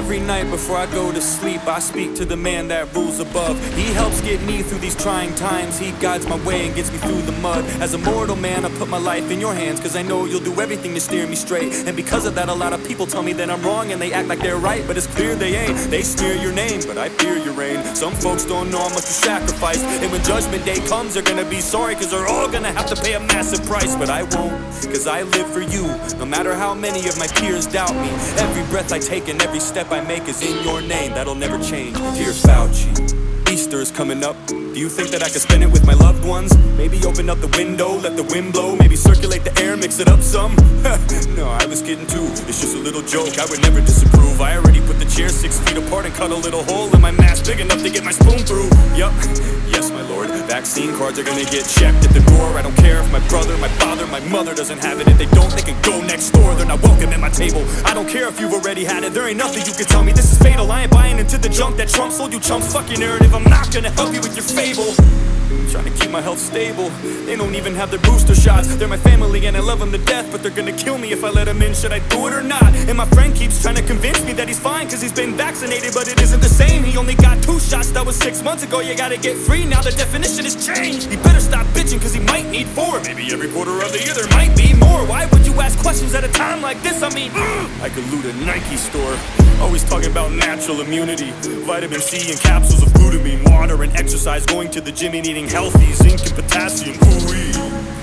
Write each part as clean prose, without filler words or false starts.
Every night before I go to sleep, I speak to the man that rules above. He helps get me through these trying times. He guides my way and gets me through the mud. As a mortal man, I put my life in your hands, cause I know you'll do everything to steer me straight. And because of that, a lot of people tell me that I'm wrong, and they act like they're right, but it's clear they ain't. They smear your name, but I fear your reign. Some folks don't know how much you sacrifice, and when judgment day comes, they're gonna be sorry, cause they're all gonna have to pay a massive price. But I won't, cause I live for you, no matter how many of my peers doubt me. Every breath I take and every step I make is in your name, that'll never change. Dear Fauci, Easter is coming up. Do you think that I could spend it with my loved ones? Maybe open up the window, let the wind blow. Maybe circulate the air, mix it up some. No, I was kidding too, it's just a little joke. I would never disapprove. I already put the chair 6 feet apart and cut a little hole in my mask big enough to get my spoon through. Yup, yes my lord, vaccine cards are gonna get checked at the door. I don't care if my brother, my father, my mother doesn't have it. If they don't, they can go next door. They're not welcome at my table. I don't care if you've already had it. There ain't nothing you can tell me. This is fatal. I ain't buying into the junk that Trump sold you chumps. Fuck your narrative, I'm not gonna help you with your fable. I'm trying to keep my health stable. They don't even have their booster shots. They're my family and I love them to death, but they're gonna kill me if I let them in. Should I do it or not? And my friend keeps trying to convince me that he's fine cause he's been vaccinated, but it isn't the same. He only got 2 shots, that was 6 months ago. You gotta get free, now the definition has changed. He better stop bitching cause he might need 4. Maybe every quarter of the year there might be more. Why would you ask questions at a time like this? I mean, I could loot a Nike store. Always talking about natural immunity, vitamin C and capsules of glutamine, water and exercise, going to the gym and eating healthy, zinc and potassium. Ooh-wee.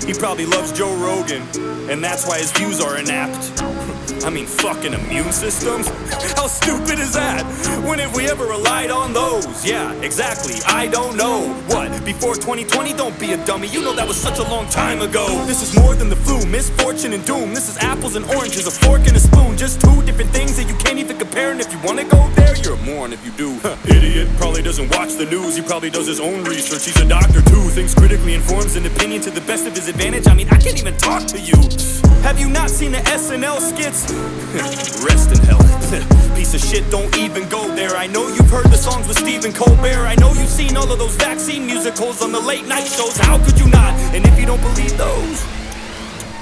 He probably loves Joe Rogan, and that's why his views are inapt. I mean, fucking immune systems? How stupid is that? When have we ever relied on those? Yeah, exactly, I don't know. What, before 2020? Don't be a dummy, you know that was such a long time ago. This is more than the flu, misfortune and doom. This is apples and oranges, a fork and a spoon. Just 2 different things that you can't even compare. And if you wanna go there, you're a moron if you do. Idiot, probably doesn't watch the news. He probably does his own research, he's a doctor too. Thinks critically, informs an opinion to the best of his advantage. I mean, I can't even talk to you. Have you not seen the SNL skits? Rest in hell. Piece of shit, don't even go there. I know you've heard the songs with Stephen Colbert. I know you've seen all of those vaccine musicals on the late night shows. How could you not? And if you don't believe those,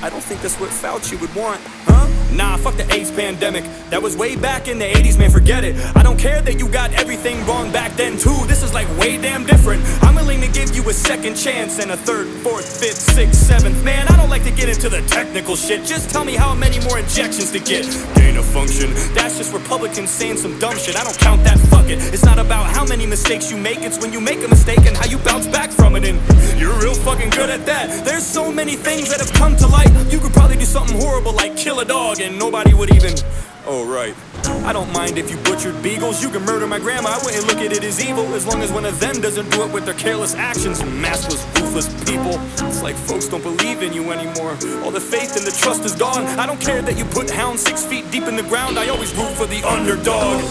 I don't think that's what Fauci would want, huh? Nah, fuck the AIDS pandemic. That was way back in the 80s, man, forget it. I don't care that you got everything wrong back then too. This is like way damn different. I'm willing to give you a second chance and a 3rd, 4th, 5th, 6th, 7th. Man, I don't like to get into the technical shit. Just tell me how many more injections to get. Gain of function, that's just Republicans saying some dumb shit. I don't count that, fuck it. It's not about how many mistakes you make. It's when you make a mistake and how you bounce back from it. And you're real fucking good at that. There's so many things that have come to light. You could probably do something horrible like kill a dog and nobody would even... Oh right, I don't mind if you butchered beagles. You can murder my grandma, I wouldn't look at it as evil, as long as one of them doesn't do it with their careless actions. Maskless, ruthless people. It's like folks don't believe in you anymore. All the faith and the trust is gone. I don't care that you put hounds 6 feet deep in the ground. I always root for the underdog.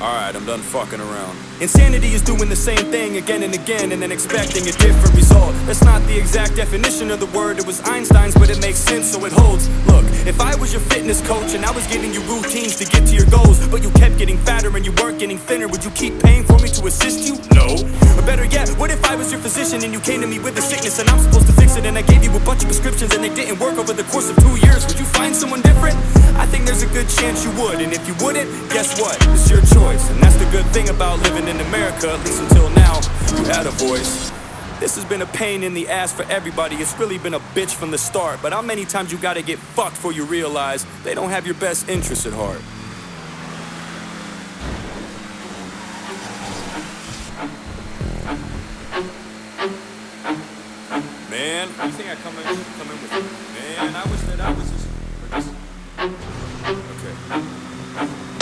Alright, I'm done fucking around. Insanity is doing the same thing again and again and then expecting a different result. That's not the exact definition of the word, it was Einstein's, but it makes sense so it holds. Look, if I was your fitness coach and I was giving you routines to get to your goals, but you kept getting fatter and you weren't getting thinner, would you keep paying for me to assist you? No. Or better yet, what if I was your physician and you came to me with a sickness and I'm supposed to fix it, and I gave you a bunch of prescriptions and they didn't work over the course of 2 years? Would you find someone different? I think there's a good chance you would, and if you wouldn't, guess what? It's your choice, and that's the good thing about living in America, at least until now, you had a voice. This has been a pain in the ass for everybody. It's really been a bitch from the start, but how many times you gotta get fucked before you realize they don't have your best interests at heart? Man, you think I come in with it? Man, I wish that I was just... Okay.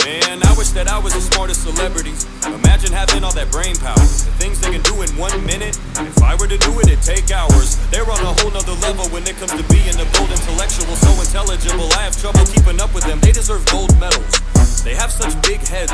Man, I wish that I was the smartest celebrities. Imagine having all that brain power, the things they can do in 1 minute. If I were to do it, it'd take hours. They're on a whole nother level when it comes to being a bold intellectual, so intelligible. I have trouble keeping up with them. They deserve gold medals. They have such big heads,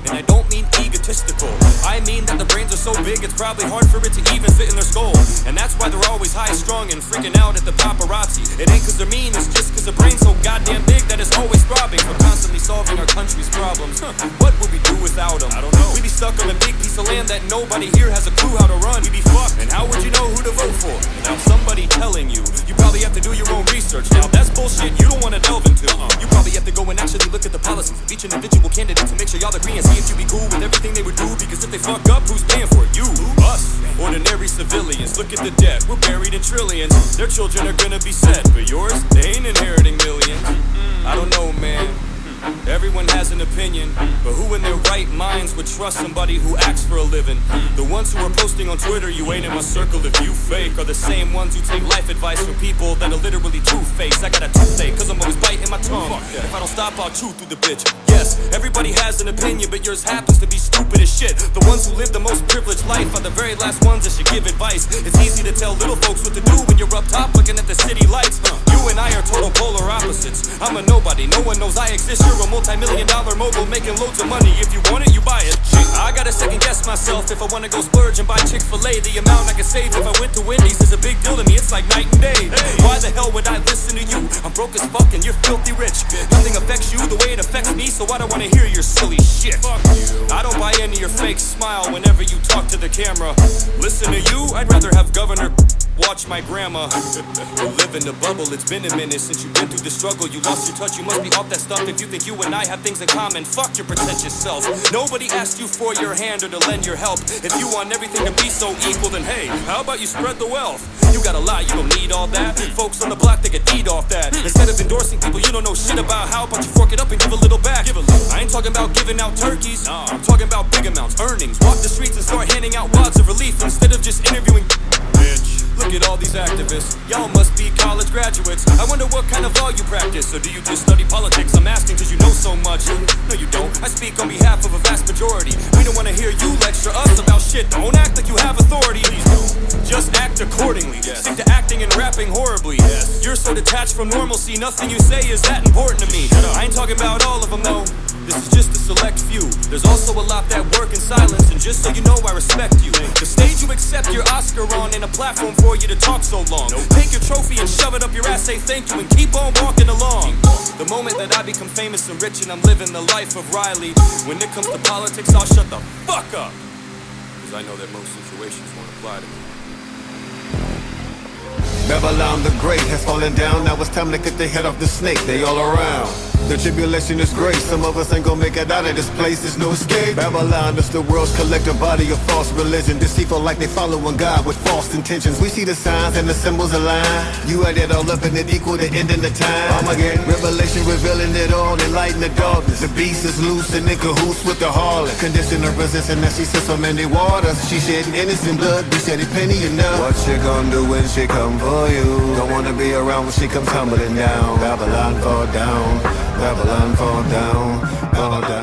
and I don't mean egotistical. I mean that the brains are so big, it's probably hard for it to even fit in their skull. And that's why they're always high-strung and freaking out at the paparazzi. It ain't cause they're mean, it's just cause the brain's so goddamn big that it's always throbbing from constantly solving our country's problems. What would we do without them? I don't know. We be stuck on a big piece of land that nobody here has a clue how to run. We be fucked, and how would you know who to vote for without somebody telling you? You probably have to do your own research. Now that's bullshit you don't wanna delve into. You probably have to go and actually look at the policies of each individual candidate to make sure y'all agree and see if you be cool with everything they would do. Because if they fuck up, who's paying for it? You, us, ordinary civilians. Look at the debt, we're buried in trillions. Their children are gonna be set, but yours, they ain't inheriting millions. I don't know, man. Everyone has an opinion, but who in their right minds would trust somebody who acts for a living? The ones who are posting on Twitter, you ain't in my circle if you fake, are the same ones who take life advice from people that are literally two-faced. I got a toothache, cause I'm always biting my tongue. If I don't stop, I'll chew through the bitch. Yes, everybody has an opinion, but yours happens to be stupid as shit. The ones who live the most privileged life are the very last ones that should give advice. It's easy to tell little folks what to do when you're up top looking at the city lights. You and I are total polar opposites. I'm a nobody, no one knows I exist. You're a multi-million-dollar mogul making loads of money. If you want it, you buy it. I gotta second guess myself if I wanna go splurge and buy Chick-fil-A. The amount I could save if I went to Wendy's is a big deal to me. It's like night and day. Why the hell would I listen to you? I'm broke as fuck and you're filthy rich. Nothing affects you the way it affects me, so I don't wanna hear your silly shit. I don't buy any of your fake smile whenever you talk to the camera. Listen to you, I'd rather have Governor watch my grandma. You live in the bubble, it's been a minute since you've been through the struggle. You lost your touch, you must be off that stuff. If you think you and I have things in common, fuck your pretentious self. Nobody asked you for your hand or to lend your help. If you want everything to be so equal, then hey, how about you spread the wealth? You got a lot, you don't need all that. Folks on the block, they could eat off that. Instead of endorsing people you don't know shit about, how about you fork it up and give a little back? I ain't talking about giving out turkeys, I'm talking about big amounts, earnings. Walk the streets and start handing out rods of relief instead of just interviewing. Bitch, look at all these activists, y'all must be college graduates. I wonder what kind of law you practice, or do you just study politics? I'm asking cause you know so much. No you don't, I speak on behalf of a vast majority. We don't wanna hear you lecture us about shit. Don't act like you have authority. Please don't, just act accordingly. Stick to acting and rapping horribly. You're so detached from normalcy, nothing you say is that important to me. I ain't talking about all of them though, this is just a select few. There's also a lot that work in silence, and just so you know I respect you. The stage you accept your Oscar on ain't a platform for you to talk so long. Take your trophy and shove it up your ass, say thank you and keep on walking along. The moment that I become famous and rich and I'm living the life of Riley, when it comes to politics I'll shut the fuck up, cause I know that most situations won't apply to me. Babylon the Great has fallen down. Now it's time to get the head off the snake. They all around. The tribulation is great. Some of us ain't gonna make it out of this place. There's no escape. Babylon is the world's collective body of false religion. Deceitful like they following God with false intentions. We see the signs and the symbols align. You add it all up and it equal to ending the time. Armageddon. Revelation revealing it all. Enlighten the darkness. The beast is loose and in cahoots with the harlot. Condition of resistance as she sits on many waters. She shedding innocent blood. We said it plenty enough. What you gonna do when she come for you? Don't wanna be around when she come tumbling down. Babylon fall down. Babylon fall down, fall down.